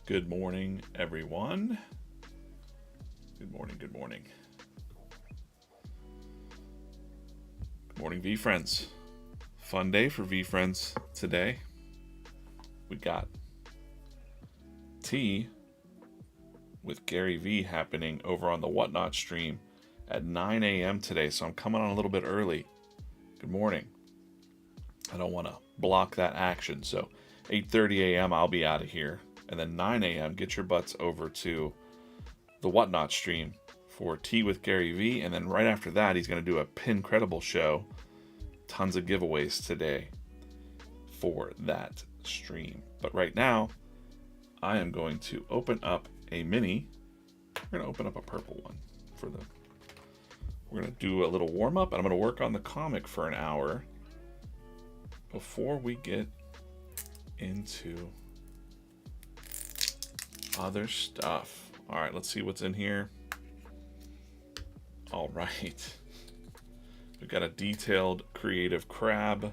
Good morning, everyone. Good morning, good morning. Good morning, VeeFriends. Fun day for VeeFriends today. We got tea with Gary V happening over on the Whatnot stream at 9 a.m. today, so I'm coming on a little bit early. Good morning. I don't want to block that action, so 8:30 a.m. I'll be out of here. And then 9 a.m. get your butts over to the Whatnot stream for Tea with Gary V. And then right after that, he's going to do a Pin Credible show. Tons of giveaways today for that stream. But right now, I am going to open up a mini. We're going to open up a purple one for the... We're going to do a little warm up, and I'm going to work on the comic for an hour before we get into other stuff. All right, let's see what's in here. All right. We've got a detailed creative crab.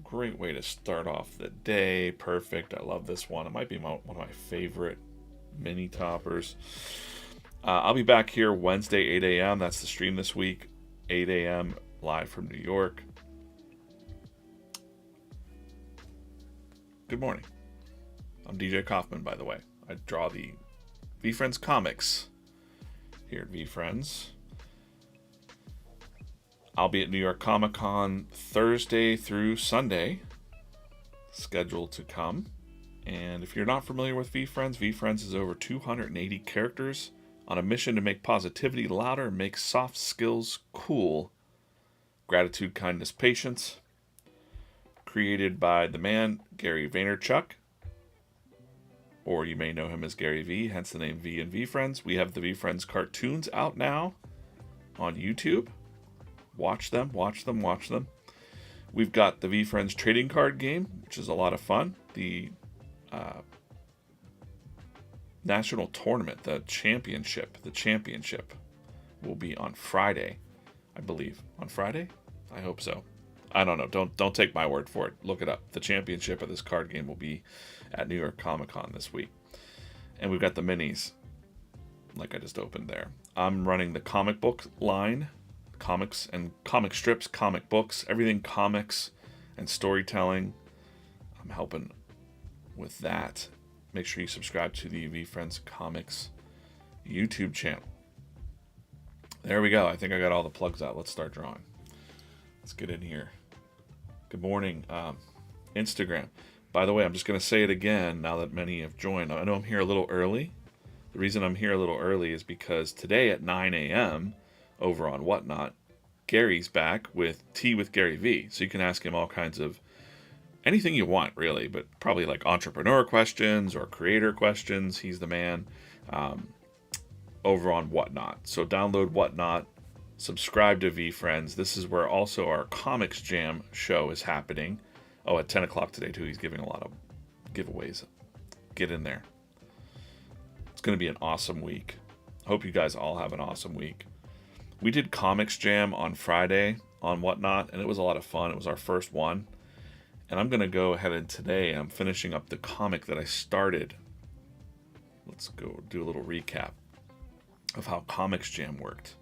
Great way to start off the day. Perfect. I love this one. It might be one of my favorite mini toppers. I'll be back here Wednesday, 8 a.m. That's the stream this week. 8 a.m. live from New York. Good morning. I'm DJ Coffman, by the way. I draw the VeeFriends comics here at VeeFriends. I'll be at New York Comic Con Thursday through Sunday, scheduled to come. And if you're not familiar with VeeFriends, VeeFriends is over 280 characters on a mission to make positivity louder and make soft skills cool. Gratitude, kindness, patience. Created by the man, Gary Vaynerchuk. Or you may know him as Gary V, hence the name V and VeeFriends. We have the VeeFriends cartoons out now on YouTube. Watch them, watch them, watch them. We've got the VeeFriends trading card game, which is a lot of fun. The national tournament, the championship will be on Friday, I believe. On Friday? I hope so. I don't know. Don't take my word for it. Look it up. The championship of this card game will be at New York Comic Con this week. And we've got the minis, like I just opened there. I'm running the comic book line, comics and comic strips, comic books, everything comics and storytelling. I'm helping with that. Make sure you subscribe to the VeeFriends Comics YouTube channel. There we go. I think I got all the plugs out. Let's start drawing. Let's get in here. Good morning, Instagram. By the way, I'm just going to say it again now that many have joined. I know I'm here a little early. The reason I'm here a little early is because today at 9 a.m. over on Whatnot, Gary's back with Tea with Gary V. So you can ask him all kinds of anything you want, really, but probably like entrepreneur questions or creator questions. He's the man over on Whatnot. So download Whatnot. Subscribe to VeeFriends. This is where also our Comics Jam show is happening. Oh, at 10 o'clock today, too. He's giving a lot of giveaways. Get in there. It's going to be an awesome week. Hope you guys all have an awesome week. We did Comics Jam on Friday on Whatnot, and it was a lot of fun. It was our first one. And I'm going to go ahead and today I'm finishing up the comic that I started. Let's go do a little recap of how Comics Jam worked.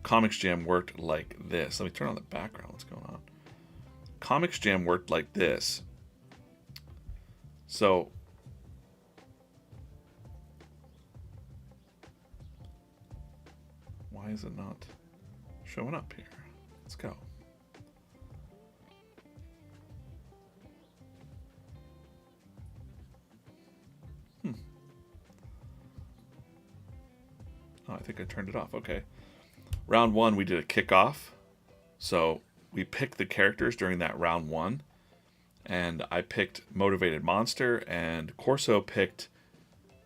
Comics Jam worked like this. Let me turn on the background. What's going on? Comics Jam worked like this. So, why is it not showing up here? Let's go. Oh, I think I turned it off. Okay. Round one, we did a kickoff. So we picked the characters during that round one. And I picked Motivated Monster, and Corso picked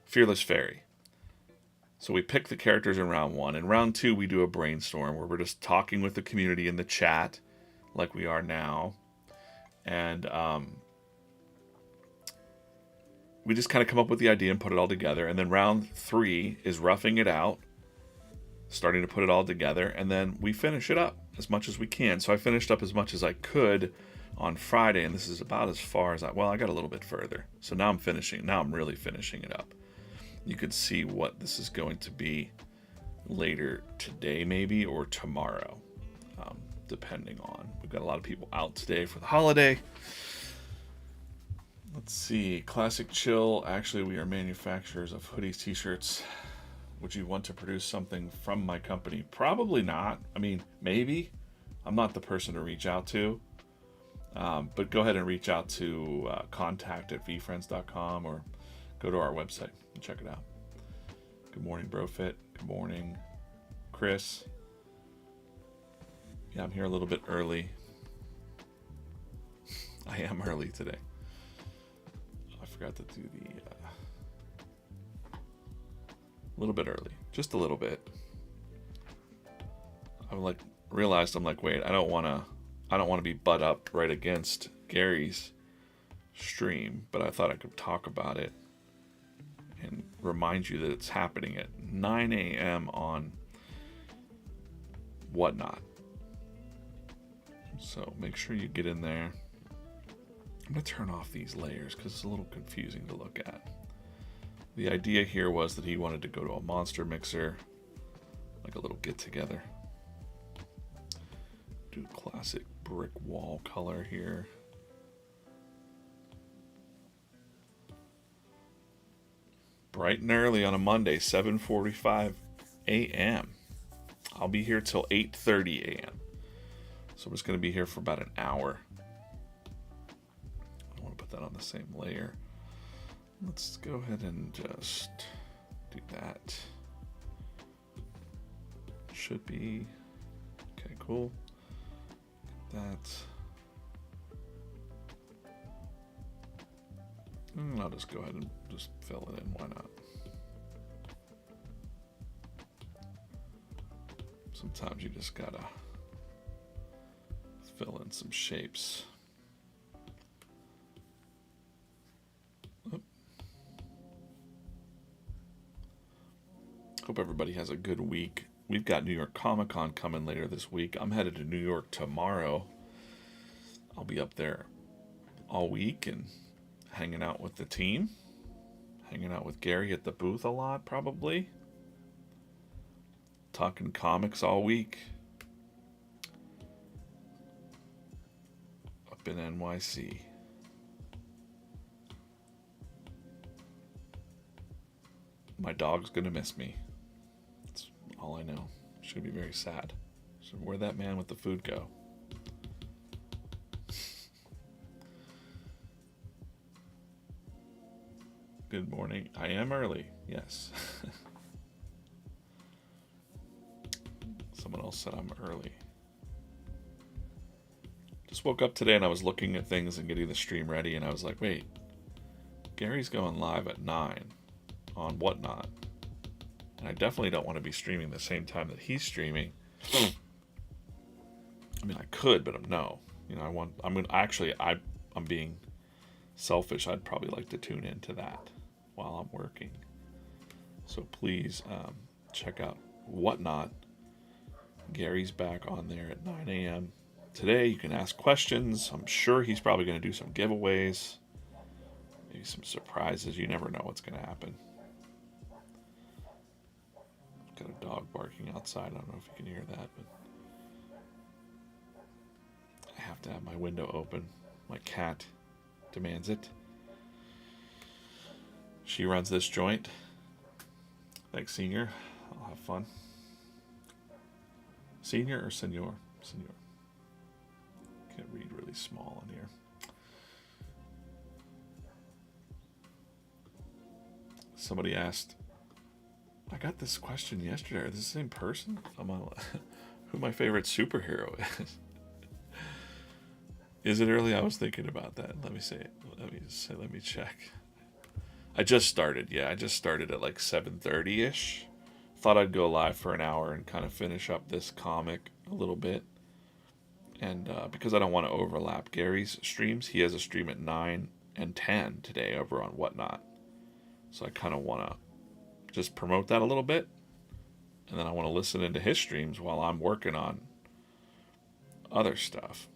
Fearless Fairy. So we picked the characters in round one. In round two, we do a brainstorm where we're just talking with the community in the chat, like we are now. And we just kind of come up with the idea and put it all together. And then round three is roughing it out, starting to put it all together, and then we finish it up as much as we can. So I finished up as much as I could on Friday, and this is about as far as I got a little bit further. So now I'm really finishing it up. You could see what this is going to be later today, maybe, or tomorrow, depending on. We've got a lot of people out today for the holiday. Let's see. Classic Chill. Actually, we are manufacturers of hoodies, t-shirts. Would you want to produce something from my company? Probably not. I mean, maybe. I'm not the person to reach out to. But go ahead and reach out to contact@VeeFriends.com or go to our website and check it out. Good morning, BroFit. Good morning, Chris. Yeah, I'm here a little bit early. I am early today. I forgot to do the a little bit early, just a little bit. Realized I'm like, wait, I don't want to be butt up right against Gary's stream, but I thought I could talk about it and remind you that it's happening at 9 a.m. on Whatnot. So make sure you get in there. I'm going to turn off these layers because it's a little confusing to look at. The idea here was that he wanted to go to a monster mixer, like a little get together. Do classic brick wall color here. Bright and early on a Monday, 7:45 a.m. I'll be here till 8:30 a.m. So I'm just going to be here for about an hour. I want to put that on the same layer. Let's go ahead and just do that. Should be. Okay, cool. That. And I'll just go ahead and just fill it in. Why not? Sometimes you just gotta fill in some shapes. Oop. Hope everybody has a good week. We've got New York Comic Con coming later this week. I'm headed to New York tomorrow. I'll be up there all week and hanging out with the team. Hanging out with Gary at the booth a lot, probably. Talking comics all week. Up in NYC. My dog's gonna miss me. That's all I know. She's gonna be very sad. So where'd that man with the food go? Good morning. I am early. Yes. Someone else said I'm early. Just woke up today and I was looking at things and getting the stream ready, and I was like, wait, Gary's going live at 9 on Whatnot. And I definitely don't want to be streaming the same time that he's streaming. I mean, I could, but no. You know, I'm being selfish. I'd probably like to tune into that while I'm working. So please check out Whatnot. Gary's back on there at 9 a.m. Today. You can ask questions. I'm sure he's probably going to do some giveaways. Maybe some surprises. You never know what's going to happen. Got a dog barking outside. I don't know if you can hear that, but I have to have my window open. My cat demands it. She runs this joint. Thanks, Senior. I'll have fun. Senior or Senor? Senor. Can't read really small on here. Somebody asked, I got this question yesterday. Is this the same person? Who my favorite superhero is. Is it early? I was thinking about that. Let me check. I just started. Yeah, I just started at like 7:30-ish. Thought I'd go live for an hour and kind of finish up this comic a little bit. And because I don't want to overlap Gary's streams, he has a stream at 9 and 10 today over on Whatnot. So I kind of want to just promote that a little bit. And then I want to listen into his streams while I'm working on other stuff.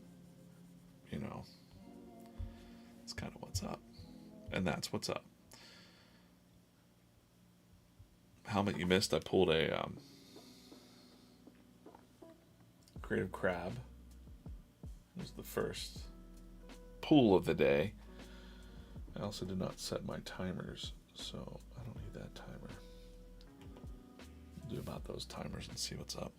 You know, That's kind of what's up. And that's what's up. Helmet you missed, I pulled a Creative Crab. It was the first pull of the day. I also did not set my timers, so I don't need that timer. We'll do about those timers and see what's up.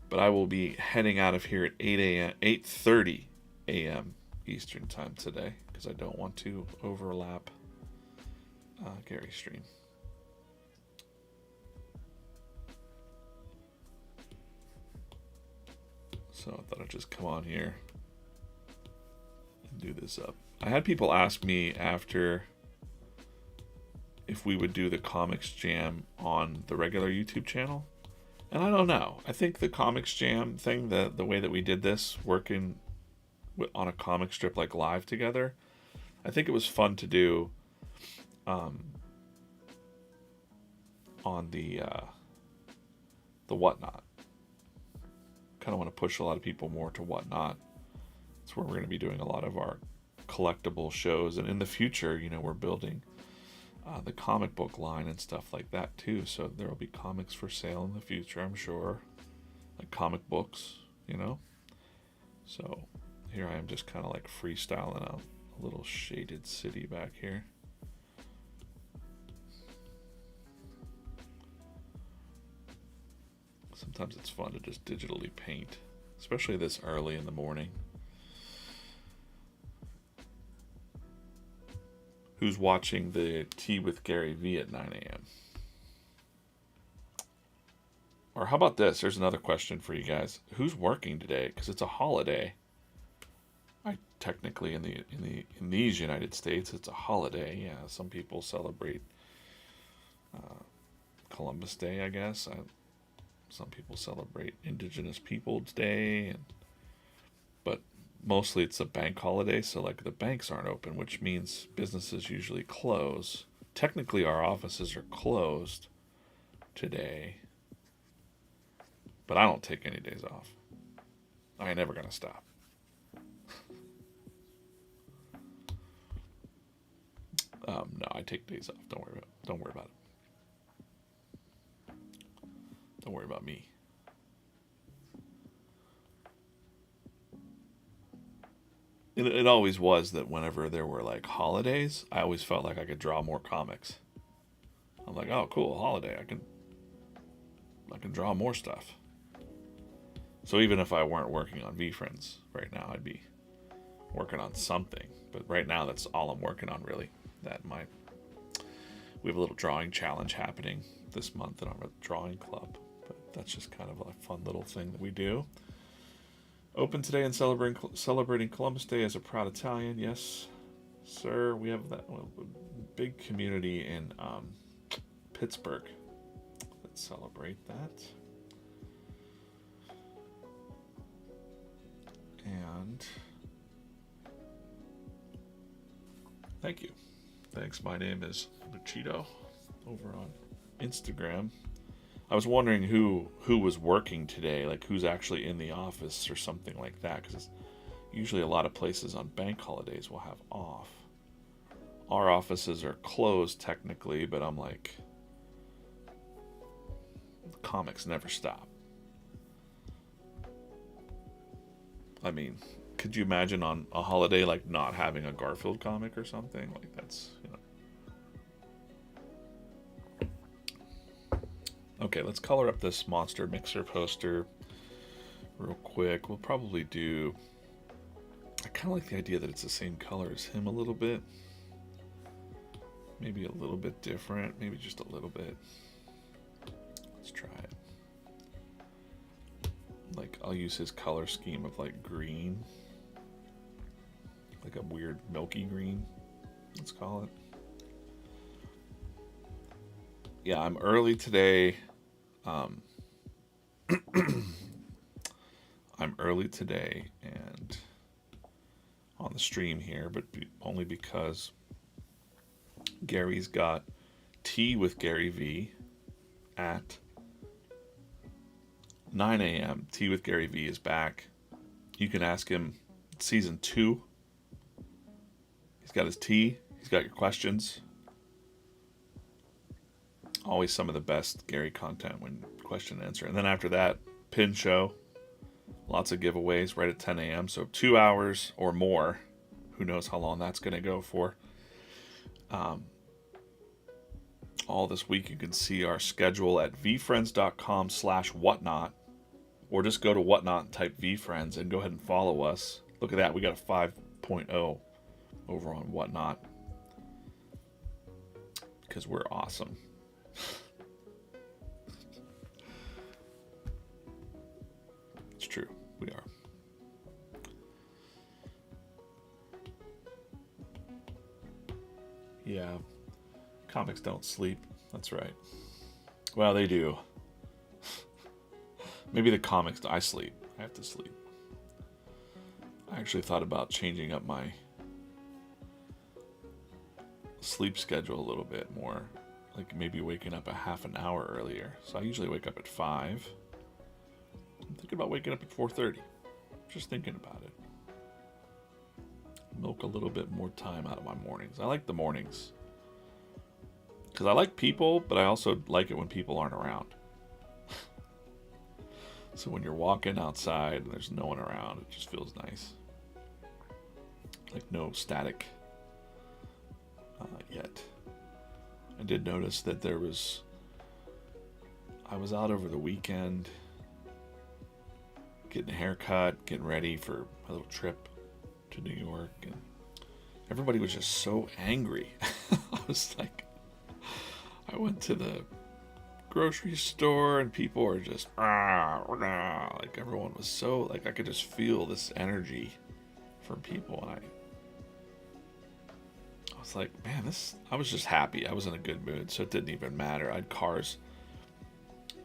But I will be heading out of here at 8:30 a.m. Eastern time today because I don't want to overlap Gary's stream. So I thought I'd just come on here and do this up. I had people ask me after if we would do the Comics Jam on the regular YouTube channel. And I don't know. I think the Comics Jam thing, the way that we did this, working on a comic strip like live together, I think it was fun to do on the Whatnot. Kind of want to push a lot of people more to Whatnot. That's where we're going to be doing a lot of our collectible shows. And in the future, you know, we're building the comic book line and stuff like that too. So there will be comics for sale in the future, I'm sure. Like comic books, you know. So here I am just kind of like freestyling a little shaded city back here. Sometimes it's fun to just digitally paint, especially this early in the morning. Who's watching the Tea with Gary V at 9 a.m.? Or how about this? There's another question for you guys. Who's working today? Because it's a holiday. Technically in these United States, it's a holiday. Yeah, some people celebrate Columbus Day, I guess. Some people celebrate Indigenous Peoples Day, but mostly it's a bank holiday, so like the banks aren't open, which means businesses usually close. Technically our offices are closed today, but I don't take any days off. I ain't never gonna stop. No, I take days off. Don't worry about it. Don't worry about it. Don't worry about me. It always was that whenever there were like holidays, I always felt like I could draw more comics. I'm like, oh, cool, holiday. I can draw more stuff. So even if I weren't working on VeeFriends right now, I'd be working on something. But right now, that's all I'm working on, really. We have a little drawing challenge happening this month in our drawing club. But that's just kind of a fun little thing that we do. Open today and celebrating Columbus Day as a proud Italian. Yes, sir. We have that big community in Pittsburgh. Let's celebrate that. And thank you. Thanks. My name is Luchito over on Instagram. I was wondering who was working today, like who's actually in the office or something like that, because usually a lot of places on bank holidays will have off. Our offices are closed technically, but I'm like, comics never stop. I mean, could you imagine on a holiday like not having a Garfield comic or something? Like that's, you know. Okay, let's color up this Monster Mixer poster real quick. We'll probably do... I kind of like the idea that it's the same color as him a little bit. Maybe a little bit different. Maybe just a little bit. Let's try it. Like, I'll use his color scheme of like green. Like a weird milky green, let's call it. Yeah, I'm early today. I'm early today and on the stream here, but only because Gary's got Tea with Gary V at 9 a.m. Tea with Gary V is back. You can ask him season 2 He's got his tea. He's got your questions. Always some of the best Gary content when question and answer. And then after that, pin show. Lots of giveaways right at 10 a.m. So 2 hours or more. Who knows how long that's going to go for. All this week you can see our schedule at VeeFriends.com/whatnot. Or just go to whatnot and type VeeFriends and go ahead and follow us. Look at that. We got a 5.0 over on whatnot. Because we're awesome. It's true. We are. Yeah. Comics don't sleep. That's right. Well, they do. Maybe the comics. I sleep. I have to sleep. I actually thought about changing up my sleep schedule a little bit more. Like maybe waking up a half an hour earlier. So I usually wake up at 5. I'm thinking about waking up at 4:30. Just thinking about it. Milk a little bit more time out of my mornings. I like the mornings. Because I like people, but I also like it when people aren't around. So when you're walking outside and there's no one around, it just feels nice. Like no static yet. I did notice that I was out over the weekend getting a haircut, getting ready for a little trip to New York, and everybody was just so angry. I was like, I went to the grocery store and people were just like everyone was so like I could just feel this energy from people, and I was like, man, I was just happy. I was in a good mood, so it didn't even matter. I had cars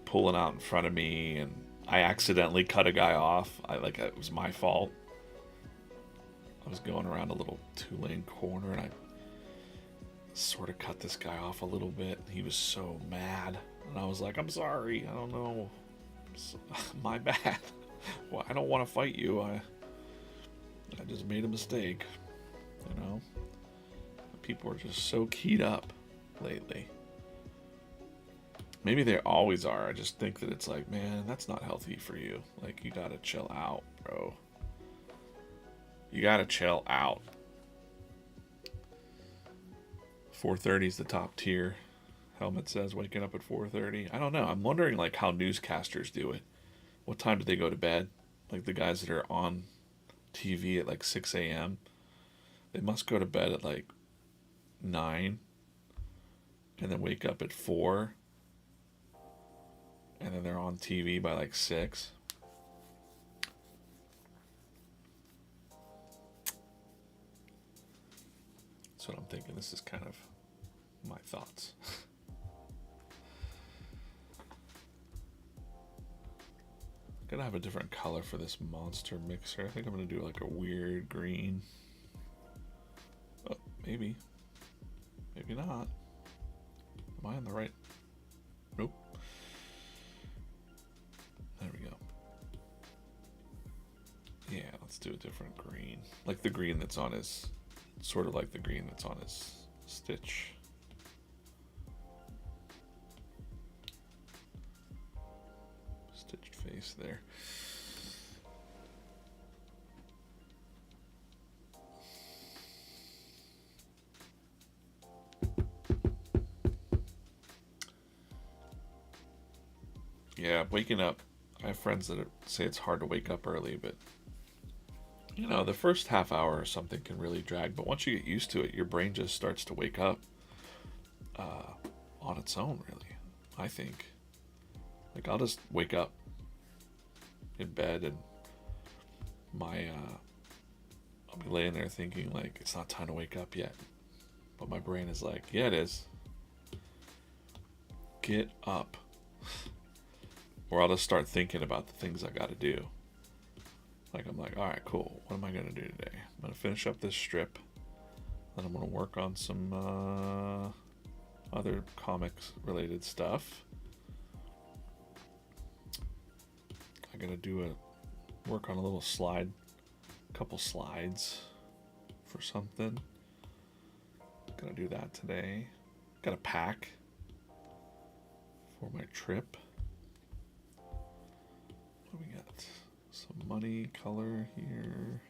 pulling out in front of me, and I accidentally cut a guy off. It was my fault. I was going around a little 2-lane corner, and I sort of cut this guy off a little bit. He was so mad, and I was like, I'm sorry. I don't know. My bad. Well, I don't want to fight you. I just made a mistake. You know? People are just so keyed up lately. Maybe they always are. I just think that it's like, man, that's not healthy for you. Like, you gotta chill out, bro. You gotta chill out. 4:30 is the top tier. Helmet says waking up at 4:30. I don't know. I'm wondering like how newscasters do it. What time do they go to bed? Like the guys that are on TV at like 6 a.m. They must go to bed at like 9 and then wake up at 4 and then they're on TV by like 6. That's what I'm thinking. This is kind of my thoughts. I'm gonna have a different color for this monster mixer. I think I'm gonna do like a weird green. Oh, maybe. Maybe not. Am I on the right? Nope. There we go. Yeah, let's do a different green. Like the green that's on his, sort of like the green that's on his stitch. Stitched face there. Yeah, waking up. I have friends that say it's hard to wake up early, but you know, the first half hour or something can really drag. But once you get used to it, your brain just starts to wake up on its own, really, I think. Like, I'll just wake up in bed and I'll be laying there thinking, like, it's not time to wake up yet. But my brain is like, yeah, it is. Get up. Or I'll just start thinking about the things I got to do. Like, I'm like, all right, cool. What am I going to do today? I'm going to finish up this strip. Then I'm going to work on some other comics related stuff. I'm going to work on a little couple slides for something. Gonna do that today. Got a pack for my trip. What do we got? Some money color here.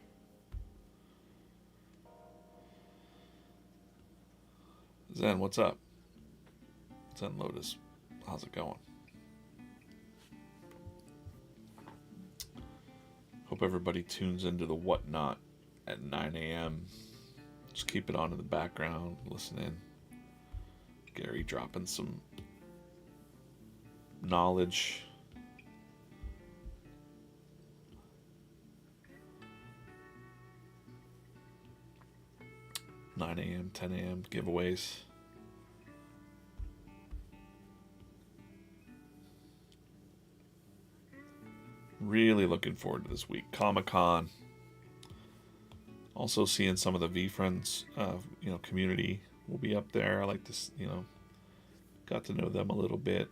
Zen, what's up? Zen Lotus, how's it going? Hope everybody tunes into the Whatnot at 9 a.m. Just keep it on in the background, listen in. Gary dropping some knowledge. (9 a.m., 10 a.m. giveaways. Really looking forward to this week. Comic-Con. Also seeing some of the VeeFriends, community will be up there. I like this, got to know them a little bit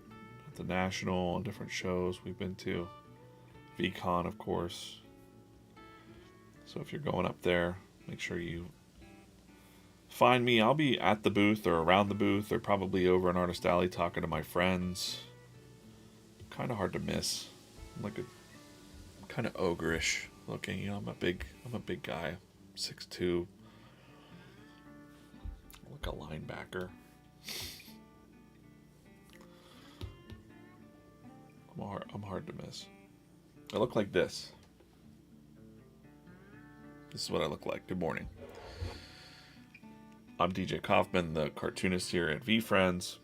at the National and different shows we've been to. VCon, of course. So if you're going up there, make sure you find me. I'll be at the booth or around the booth or probably over in Artist Alley talking to my friends. Kind of hard to miss. I'm like a kind of ogre-ish looking. I'm a big guy, 6'2", like a linebacker. I'm hard to miss. I look like this. This is what I look like. Good morning. I'm DJ Coffman, the cartoonist here at VeeFriends.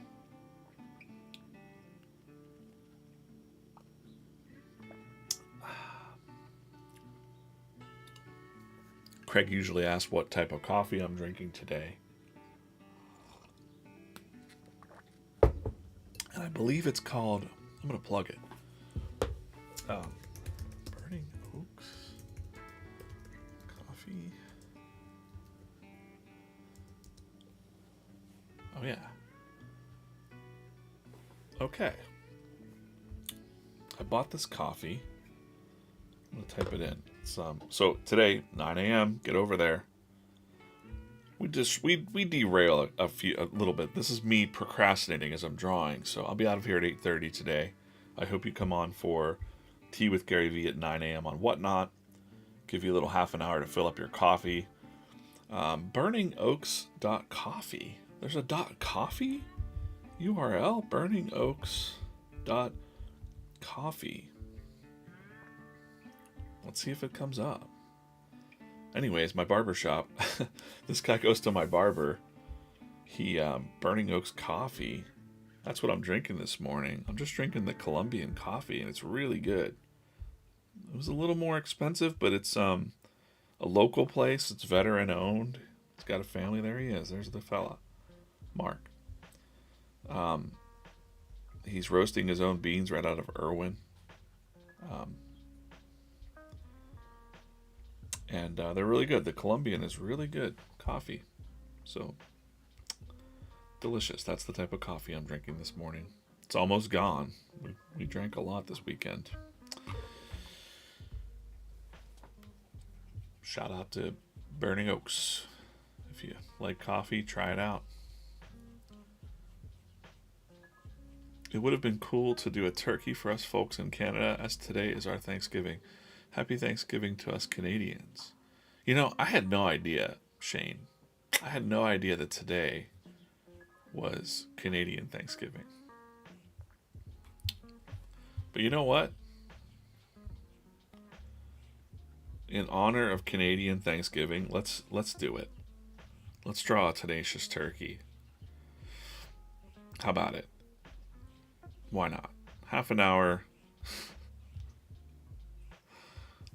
Craig usually asks what type of coffee I'm drinking today. And I believe it's called, I'm going to plug it. Burning Oaks Coffee. Oh, yeah. Okay. I bought this coffee. I'm going to type it in. So today, 9 a.m., get over there. We derail a little bit. This is me procrastinating as I'm drawing. So I'll be out of here at 8:30 today. I hope you come on for Tea with Gary V at 9 a.m. on Whatnot. Give you a little half an hour to fill up your coffee. burningoaks.coffee. There's a .coffee URL, burningoaks.coffee. Let's see if it comes up. Anyways, my barber shop. This guy goes to my barber. He, Burning Oaks coffee. That's what I'm drinking this morning. I'm just drinking the Colombian coffee, and it's really good. It was a little more expensive, but it's a local place. It's veteran owned. It's got a family. There he is. There's the fella, Mark. He's roasting his own beans right out of Irwin. And they're really good. The Colombian is really good coffee. So, delicious. That's the type of coffee I'm drinking this morning. It's almost gone. We drank a lot this weekend. Shout out to Burning Oaks. If you like coffee, try it out. It would have been cool to do a turkey for us folks in Canada, as today is our Thanksgiving. Happy Thanksgiving to us Canadians. I had no idea, Shane. I had no idea that today was Canadian Thanksgiving. But you know what? In honor of Canadian Thanksgiving, let's do it. Let's draw a tenacious turkey. How about it? Why not? Half an hour.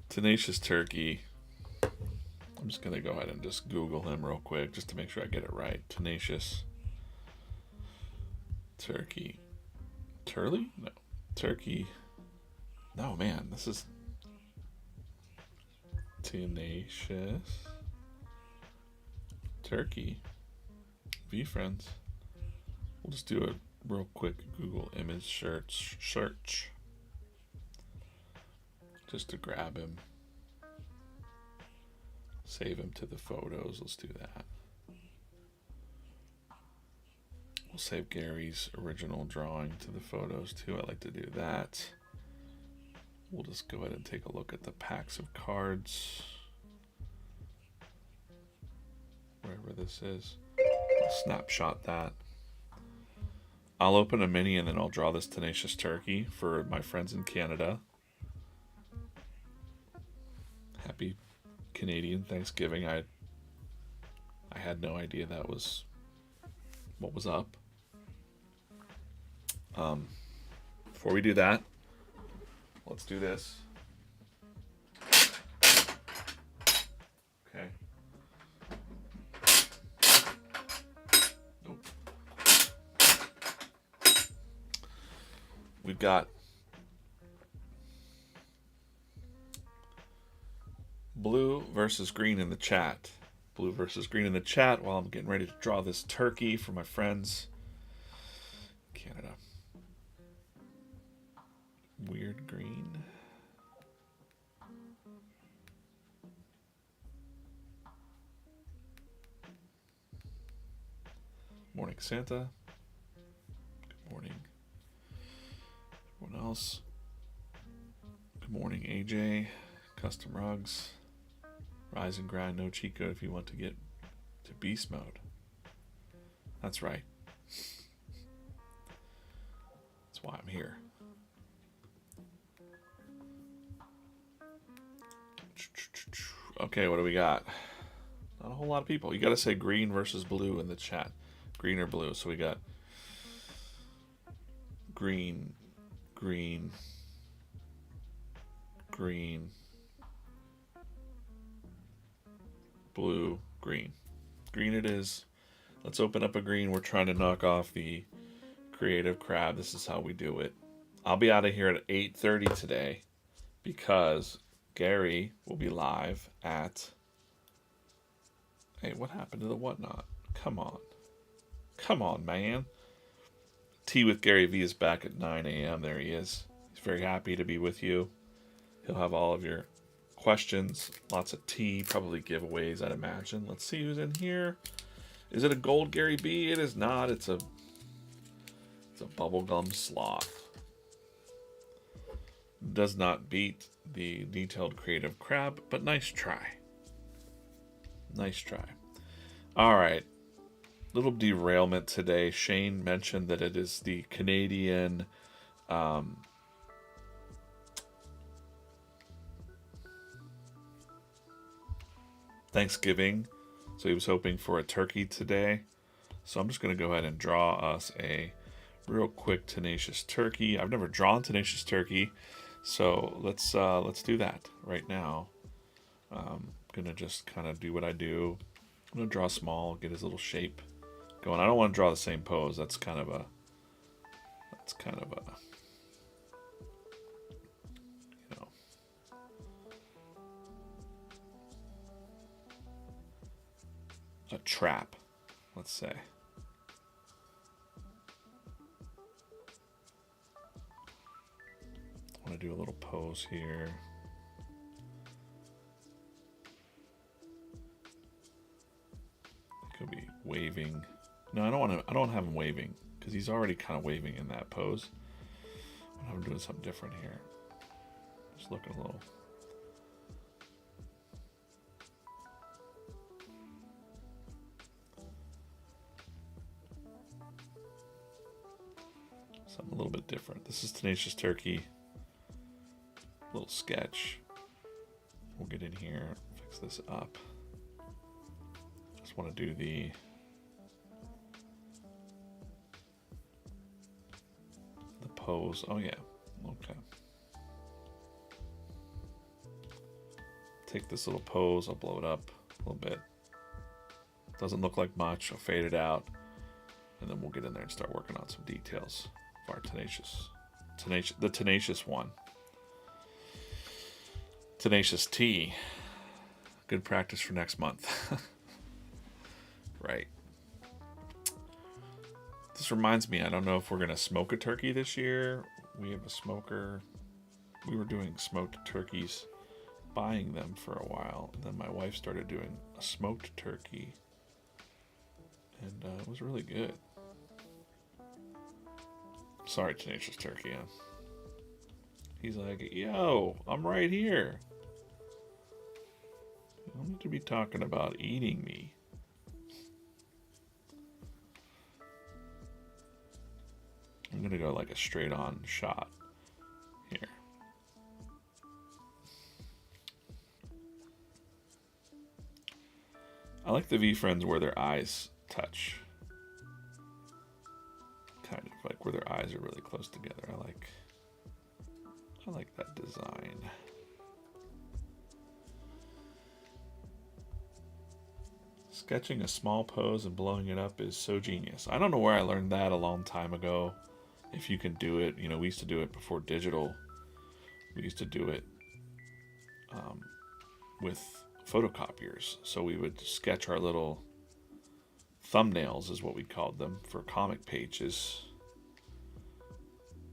Tenacious turkey. I'm just going to go ahead and just Google him real quick just to make sure I get it right. Tenacious turkey. Turley? No. Turkey. No, man. This is tenacious turkey. VeeFriends. We'll just do a real quick Google image search. Just to grab him. Save him to the photos. Let's do that. We'll save Gary's original drawing to the photos too. I like to do that. We'll just go ahead and take a look at the packs of cards. Wherever this is. I'll snapshot that. I'll open a mini and then I'll draw this Tenacious Turkey for my friends in Canada. Happy Canadian Thanksgiving. I had no idea that was what was up. Before we do that, let's do this. Okay. Nope. We've got blue versus green in the chat. Blue versus green in the chat while I'm getting ready to draw this turkey for my friends. Canada. Weird green. Morning, Santa. Good morning. Everyone else. Good morning, AJ. Custom rugs. Rise and grind, no cheat code if you want to get to beast mode. That's right. That's why I'm here. Okay, what do we got? Not a whole lot of people. You got to say green versus blue in the chat. Green or blue. So we got green, green, green, blue, green. Green it is. Let's open up a green. We're trying to knock off the creative crab. This is how we do it. I'll be out of here at 8:30 today because Gary will be live at... Hey, what happened to the whatnot? Come on. Come on, man. Tea with Gary V is back at 9 a.m. There he is. He's very happy to be with you. He'll have all of your questions, lots of tea, probably giveaways, I'd imagine. Let's see who's in here. Is it a gold Gary B? It is not. It's a bubblegum sloth. Does not beat the detailed creative crab, but nice try. Nice try. All right. Little derailment today. Shane mentioned that it is the Canadian Thanksgiving. So he was hoping for a turkey today. So I'm just going to go ahead and draw us a real quick Tenacious Turkey. I've never drawn Tenacious Turkey. So let's do that right now. I'm going to just kind of do what I do. I'm going to draw small, get his little shape going. I don't want to draw the same pose. That's kind of a you know, a trap, let's say. I want to do a little pose here. Could be waving. No, I don't want to. I don't have him waving because he's already kind of waving in that pose. I'm doing something different here. Just looking a little. Something a little bit different. This is Tenacious Turkey. Little sketch. We'll get in here, fix this up. Just want to do the pose. Oh yeah, okay. Take this little pose. I'll blow it up a little bit. Doesn't look like much. I'll fade it out, and then we'll get in there and start working on some details of our the tenacious one. Tenacious T. Good practice for next month. Right. This reminds me, I don't know if we're going to smoke a turkey this year. We have a smoker. We were doing smoked turkeys, buying them for a while. And then my wife started doing a smoked turkey. And it was really good. Sorry, Tenacious Turkey. He's like, yo, I'm right here. You don't need to be talking about eating me. I'm going to go like a straight on shot here. I like the VeeFriends where their eyes touch. Kind of like where their eyes are really close together. I like that design. Sketching a small pose and blowing it up is so genius. I don't know where I learned that a long time ago. If you can do it, you know, we used to do it before digital. We used to do it with photocopiers. So we would sketch our little thumbnails, is what we called them, for comic pages.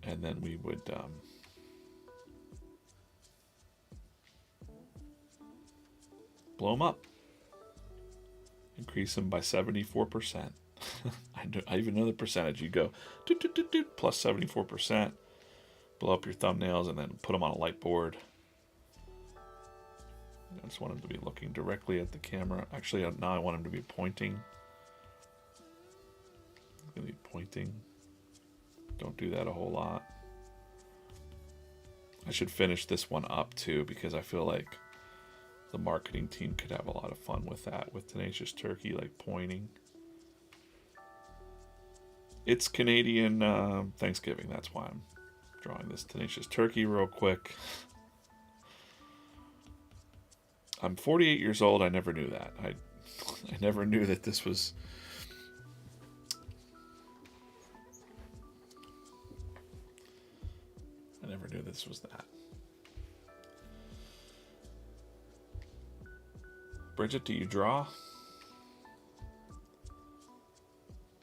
And then we would blow them up. Increase them by 74%. I even know the percentage. You go plus 74%. Blow up your thumbnails and then put them on a light board. I just want him to be looking directly at the camera. Actually, now I want him to be pointing. He's going to be pointing. Don't do that a whole lot. I should finish this one up too, because I feel like the marketing team could have a lot of fun with that, with Tenacious Turkey, like pointing. It's Canadian Thanksgiving. That's why I'm drawing this Tenacious Turkey real quick. I'm 48 years old. I never knew that. I never knew that this was... I never knew this was that. Bridget, do you draw?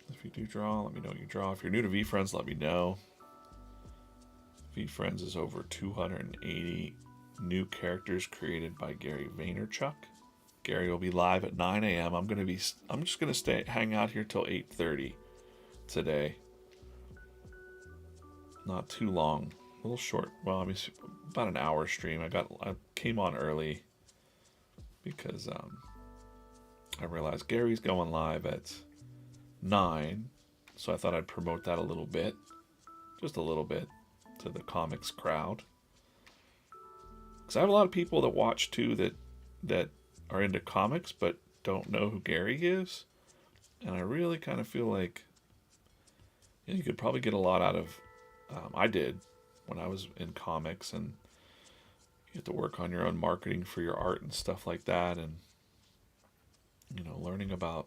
If you do draw, let me know you draw. If you're new to VeeFriends, let me know. VeeFriends is over 280 new characters created by Gary Vaynerchuk. Gary will be live at 9 a.m. I'm just gonna hang out here till 8:30 today. Not too long, a little short. Well, I mean, about an hour stream. I came on early because I realized Gary's going live at 9, so I thought I'd promote that a little bit, just a little bit, to the comics crowd. Because I have a lot of people that watch too that are into comics but don't know who Gary is, and I really kind of feel like, you know, you could probably get a lot out of. I did when I was in comics, and you have to work on your own marketing for your art and stuff like that, and you know, learning about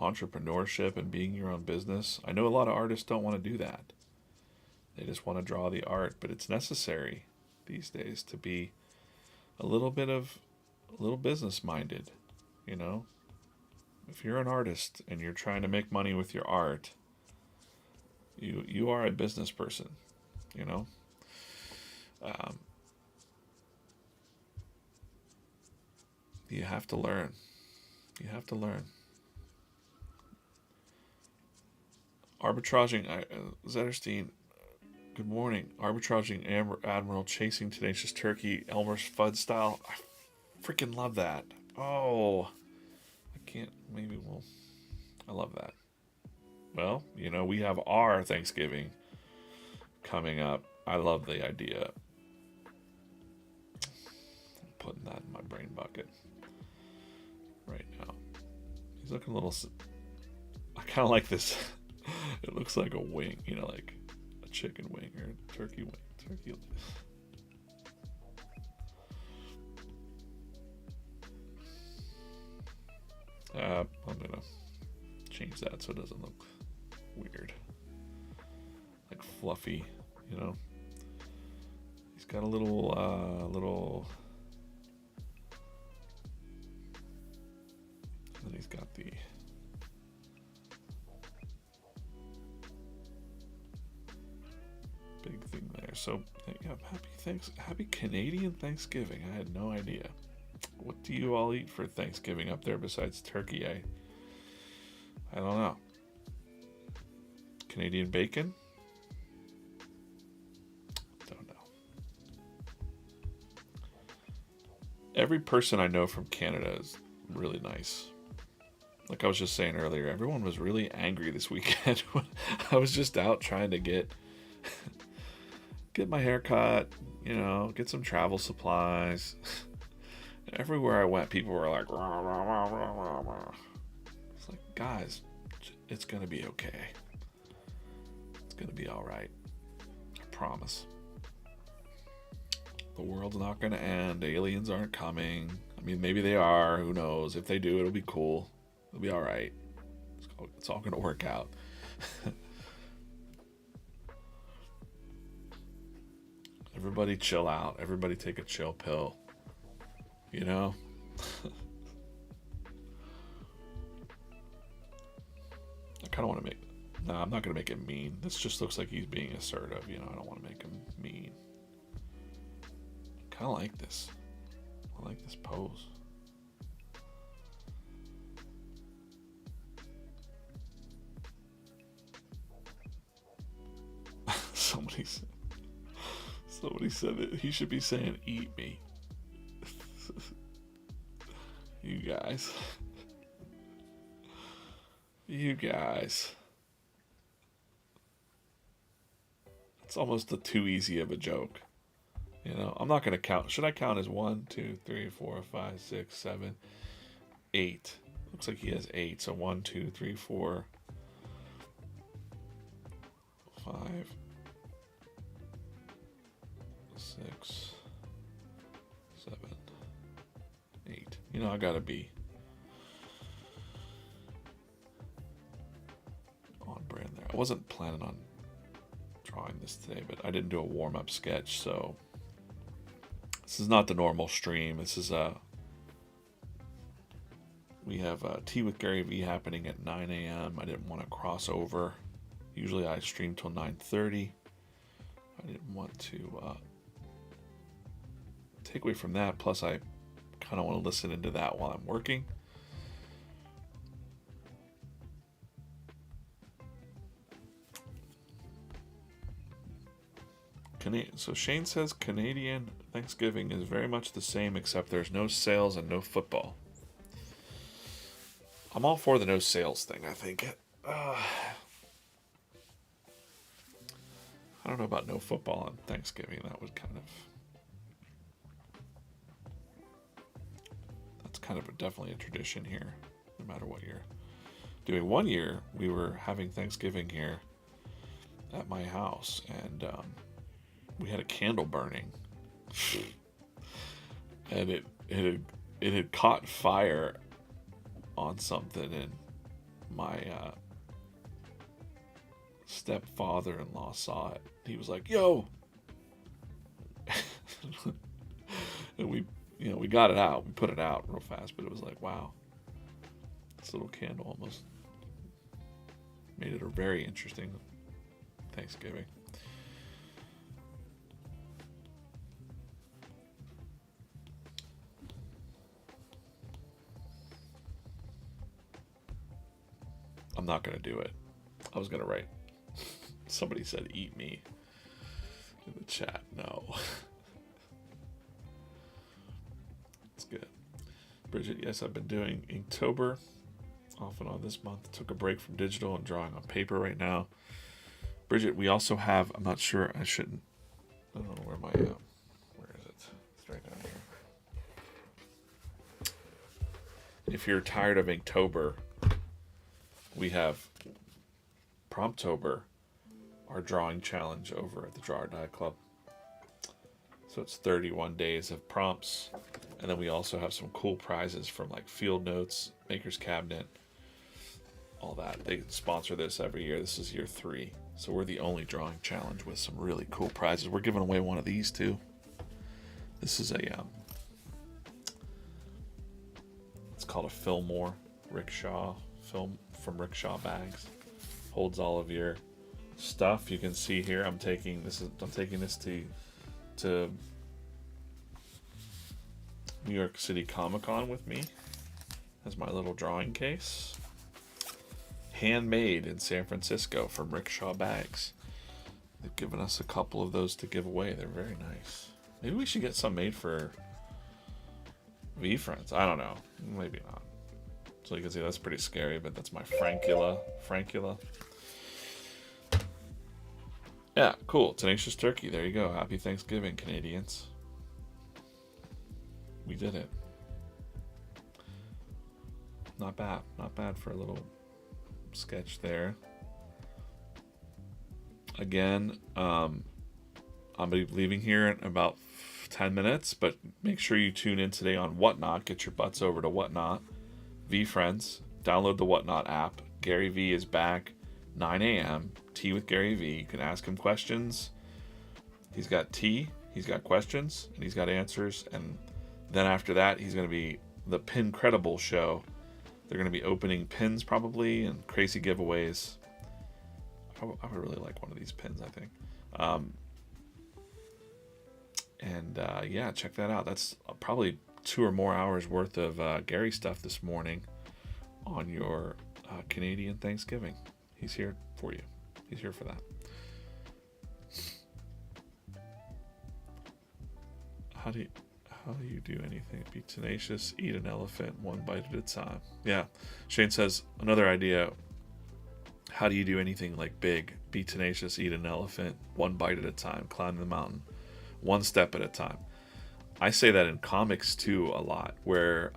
entrepreneurship and being your own business. I know a lot of artists don't want to do that. They just want to draw the art, but it's necessary these days to be a little business minded, you know? If you're an artist and you're trying to make money with your art, you are a business person, you know? You have to learn. You have to learn. Arbitraging, Zetterstein, good morning. Arbitraging Admiral chasing Tenacious Turkey, Elmer's Fudd style. I freaking love that. Oh, I can't, I love that. Well, you know, we have our Thanksgiving coming up. I love the idea. I'm putting that in my brain bucket right now. He's looking a little, I kind of like this. It looks like a wing, you know, like a chicken wing or a turkey wing. Turkey. I'm gonna change that so it doesn't look weird, like fluffy, you know. He's got a little, and then he's got the big thing there. So yeah, happy Canadian Thanksgiving. I had no idea. What do you all eat for Thanksgiving up there besides turkey? I don't know. Canadian bacon? Don't know. Every person I know from Canada is really nice. Like I was just saying earlier, everyone was really angry this weekend when I was just out trying to get my hair cut, you know, get some travel supplies. Everywhere I went, people were like, rah, rah, rah, rah, rah. It's like, guys, it's going to be okay. It's going to be all right. I promise. The world's not going to end. Aliens aren't coming. I mean, maybe they are. Who knows? If they do, it'll be cool. It'll be all right. It's all going to work out. Everybody chill out. Everybody take a chill pill. You know? I kind of want to make... No, I'm not going to make him mean. This just looks like he's being assertive. You know, I don't want to make him mean. I kind of like this. I like this pose. Somebody said that he should be saying, eat me. You guys. You guys. It's almost too easy of a joke. You know, I'm not going to count. Should I count as 1, 2, 3, 4, 5, 6, 7, 8? Looks like he has 8. So 1, 2, 3, 4, 5, 6, 7, 8. You know, I gotta be on brand there. I wasn't planning on drawing this today, but I didn't do a warm-up sketch, so this is not the normal stream. This is we have Tea with Gary V happening at 9 a.m. I didn't want to cross over. Usually I stream till 9:30. I didn't want to take away from that. Plus, I kind of want to listen into that while I'm working. So Shane says Canadian Thanksgiving is very much the same, except there's no sales and no football. I'm all for the no sales thing, I think. I don't know about no football on Thanksgiving. That's kind of definitely a tradition here, no matter what you're doing. One year, we were having Thanksgiving here at my house, and we had a candle burning, and it had caught fire on something, and my stepfather-in-law saw it. He was like, "Yo!" And we got it out. We put it out real fast, but it was like, wow, this little candle almost made it a very interesting Thanksgiving. I'm not going to do it. I was going to write. Somebody said, eat me in the chat. No. It's good. Bridget, yes, I've been doing Inktober off and on this month. Took a break from digital and drawing on paper right now. Bridget, we also have, I'm not sure, I don't know where my, where is it? It's right down here. If you're tired of Inktober, we have Promptober, our drawing challenge over at the Draw or Die Club. So it's 31 days of prompts. And then we also have some cool prizes from like Field Notes, Maker's Cabinet, all that. They sponsor this every year. This is year 3. So we're the only drawing challenge with some really cool prizes. We're giving away one of these too. This is it's called a Fillmore Rickshaw film from Rickshaw Bags. Holds all of your stuff. You can see here I'm taking this to New York City Comic Con with me as my little drawing case. handmade in San Francisco from Rickshaw Bags. They've given us a couple of those to give away. They're very nice. Maybe we should get some made for VeeFriends. I don't know. Maybe not. So you can see that's pretty scary, but that's my Frankula. Yeah, cool. Tenacious turkey. There you go. Happy Thanksgiving, Canadians. We did it. Not bad. Not bad for a little sketch there. Again, I'll be leaving here in about 10 minutes, but make sure you tune in today on Whatnot. Get your butts over to Whatnot. VeeFriends. Download the Whatnot app. Gary V is back. 9 a.m. Tea with Gary V. You can ask him questions. He's got tea, he's got questions, and he's got answers. And then after that, he's going to be the Pin Credible show. They're going to be opening pins probably and crazy giveaways. I would really like one of these pins, I think. Yeah, check that out. That's probably 2 or more hours worth of Gary stuff this morning on your Canadian Thanksgiving. He's here for you. He's here for that. How do you do anything? Be tenacious, eat an elephant one bite at a time. Yeah. Shane says, another idea. How do you do anything like big? Be tenacious, eat an elephant one bite at a time. Climb the mountain one step at a time. I say that in comics too a lot, where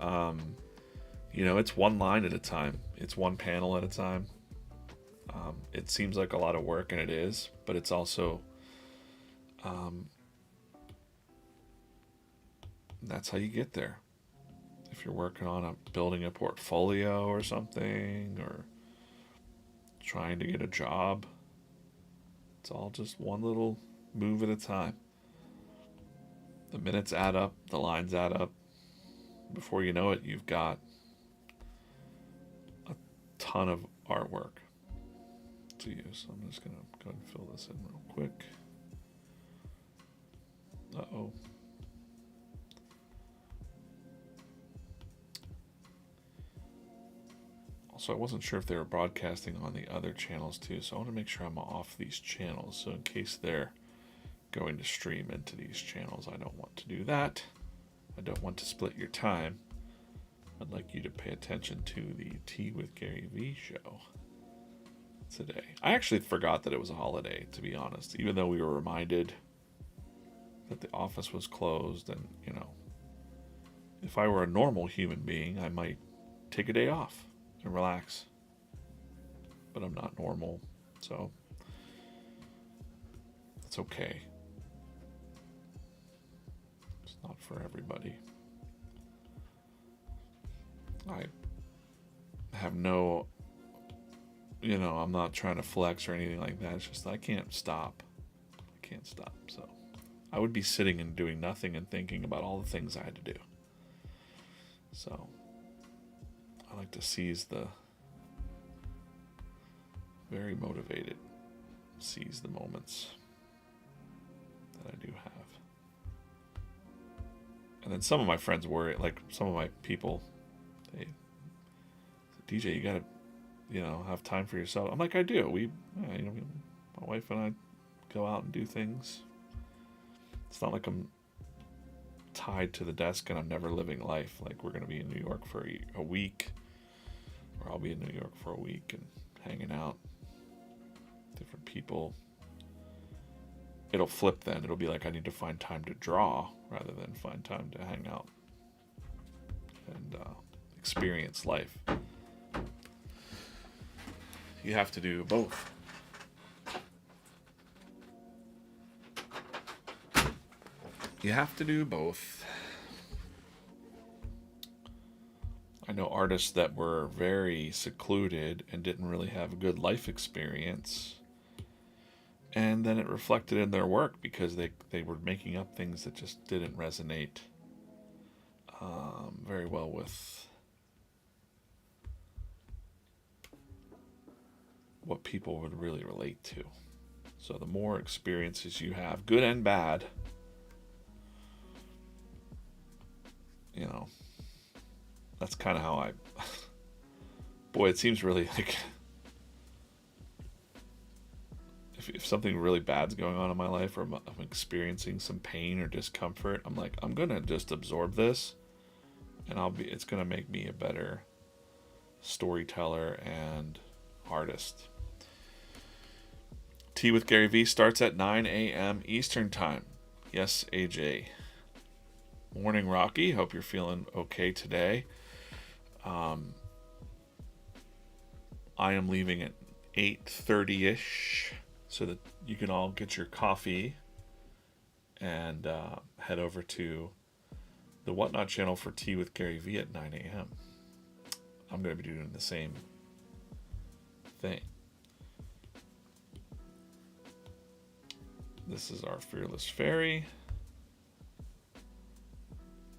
it's one line at a time. It's one panel at a time. It seems like a lot of work, and it is, but it's also that's how you get there. If you're working on building a portfolio or something, or trying to get a job, it's all just one little move at a time. The minutes add up, the lines add up. Before you know it, you've got a ton of artwork to use. I'm just going to go ahead and fill this in real quick. Uh-oh. Also, I wasn't sure if they were broadcasting on the other channels too, so I want to make sure I'm off these channels. So in case they're going to stream into these channels, I don't want to do that. I don't want to split your time. I'd like you to pay attention to the Tea with Gary V show today. I actually forgot that it was a holiday, to be honest, even though we were reminded that the office was closed. And, if I were a normal human being, I might take a day off and relax. But I'm not normal, so it's okay. It's not for everybody. I have no, I'm not trying to flex or anything like that. It's just I can't stop. So I would be sitting and doing nothing and thinking about all the things I had to do. So I like to seize the moments that I do have. And then some of my friends worry, like some of my people, they say, DJ, you gotta, have time for yourself. I'm like, I do. My wife and I go out and do things. It's not like I'm tied to the desk and I'm never living life. Like, we're gonna be in New York for a week, or I'll be in New York for a week and hanging out, different people. It'll flip then. It'll be like I need to find time to draw rather than find time to hang out and experience life. You have to do both. You have to do both. I know artists that were very secluded and didn't really have a good life experience. And then it reflected in their work because they were making up things that just didn't resonate very well with what people would really relate to. So the more experiences you have, good and bad, that's kind of how boy, it seems really like if something really bad's going on in my life, or I'm experiencing some pain or discomfort, I'm like, I'm gonna just absorb this, and it's gonna make me a better storyteller and artist. Tea with Gary V starts at 9 a.m. Eastern Time. Yes, AJ. Morning, Rocky. Hope you're feeling okay today. I am leaving at 8:30ish so that you can all get your coffee and head over to the Whatnot channel for Tea with Gary V at 9 a.m. I'm going to be doing the same thing. This is our Fearless Fairy.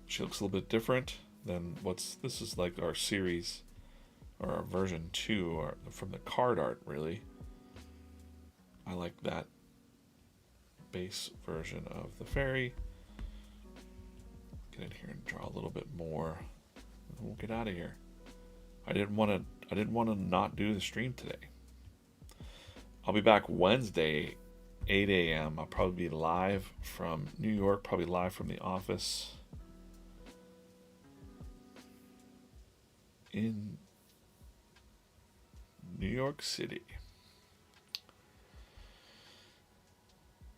She looks a little bit different than this is like our series, or our version 2, or from the card art, really. I like that base version of the fairy. Get in here and draw a little bit more. We'll get out of here. I didn't want to not do the stream today. I'll be back Wednesday, 8 a.m. I'll probably be live from New York, probably live from the office in New York City.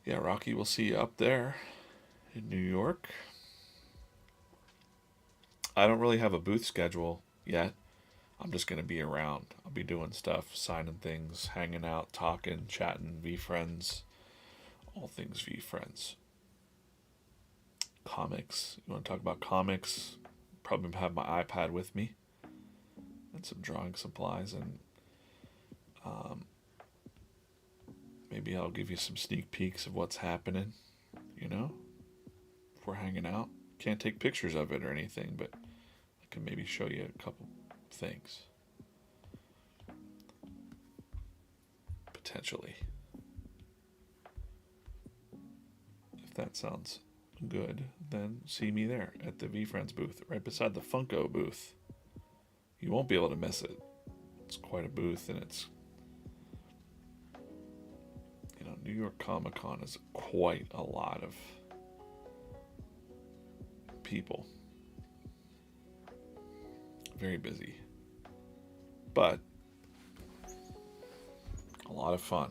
Yeah, Rocky, we'll see you up there in New York. I don't really have a booth schedule yet. I'm just going to be around. I'll be doing stuff, signing things, hanging out, talking, chatting, VeeFriends, all things VeeFriends. Comics. You want to talk about comics? Probably have my iPad with me and some drawing supplies, and maybe I'll give you some sneak peeks of what's happening, if we're hanging out. Can't take pictures of it or anything, but I can maybe show you a couple things. Potentially. If that sounds good, then see me there at the VeeFriends booth, right beside the Funko booth. You won't be able to miss it. It's quite a booth, and it's, New York Comic Con is quite a lot of people. Very busy, but a lot of fun.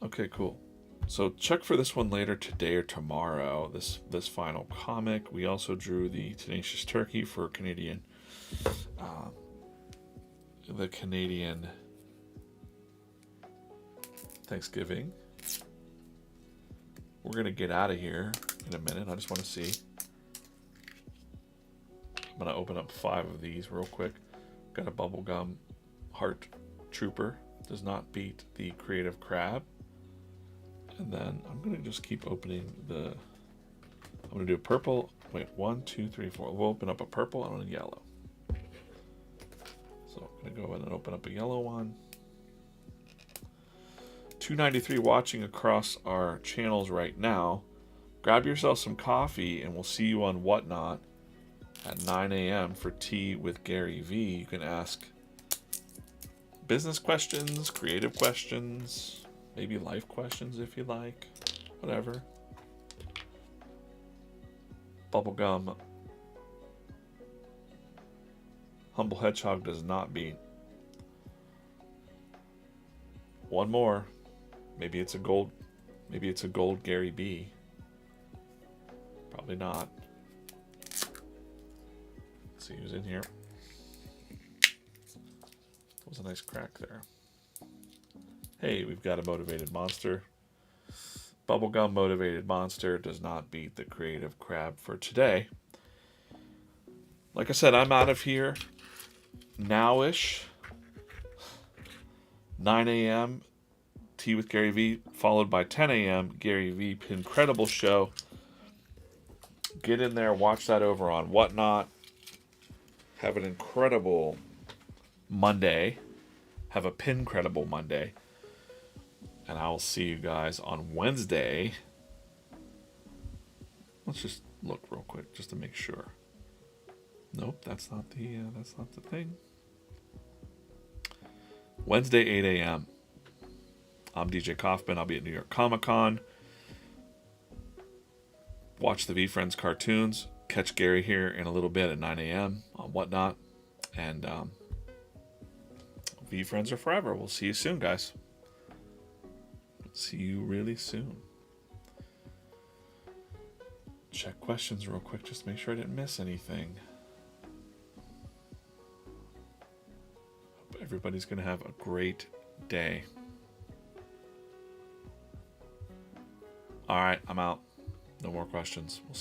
Okay, cool. So check for this one later today or tomorrow, this final comic. We also drew the Tenacious Turkey for the Canadian Thanksgiving. We're going to get out of here in a minute. I just want to see. I'm going to open up 5 of these real quick. Got a bubblegum heart trooper. Does not beat the creative crab. And then I'm going to just keep opening I'm going to do a purple. Wait, 1, 2, 3, 4. We'll open up a purple and a yellow. So I'm going to go ahead and open up a yellow one. 293 watching across our channels right now. Grab yourself some coffee and we'll see you on Whatnot at 9 a.m. for Tea with Gary V. You can ask business questions, creative questions, maybe life questions if you like, whatever. Bubblegum Humble Hedgehog does not beat. One more. Maybe it's a gold Gary B. Probably not. Let's see who's in here. That was a nice crack there. Hey, we've got a motivated monster. Bubblegum motivated monster does not beat the creative crab for today. Like I said, I'm out of here now-ish. 9 a.m. Tea with Gary V, followed by 10 a.m. Gary V Incredible Show. Get in there, watch that over on Whatnot. Have an incredible Monday. Have a Pincredible Monday. And I will see you guys on Wednesday. Let's just look real quick just to make sure. Nope, that's not the thing. Wednesday, 8 a.m. I'm DJ Coffman. I'll be at New York Comic Con. Watch the VeeFriends cartoons. Catch Gary here in a little bit at 9 a.m. on Whatnot. And VeeFriends are forever. We'll see you soon, guys. See you really soon. Check questions real quick. Just make sure I didn't miss anything. Hope everybody's going to have a great day. All right, I'm out. No more questions. We'll see you.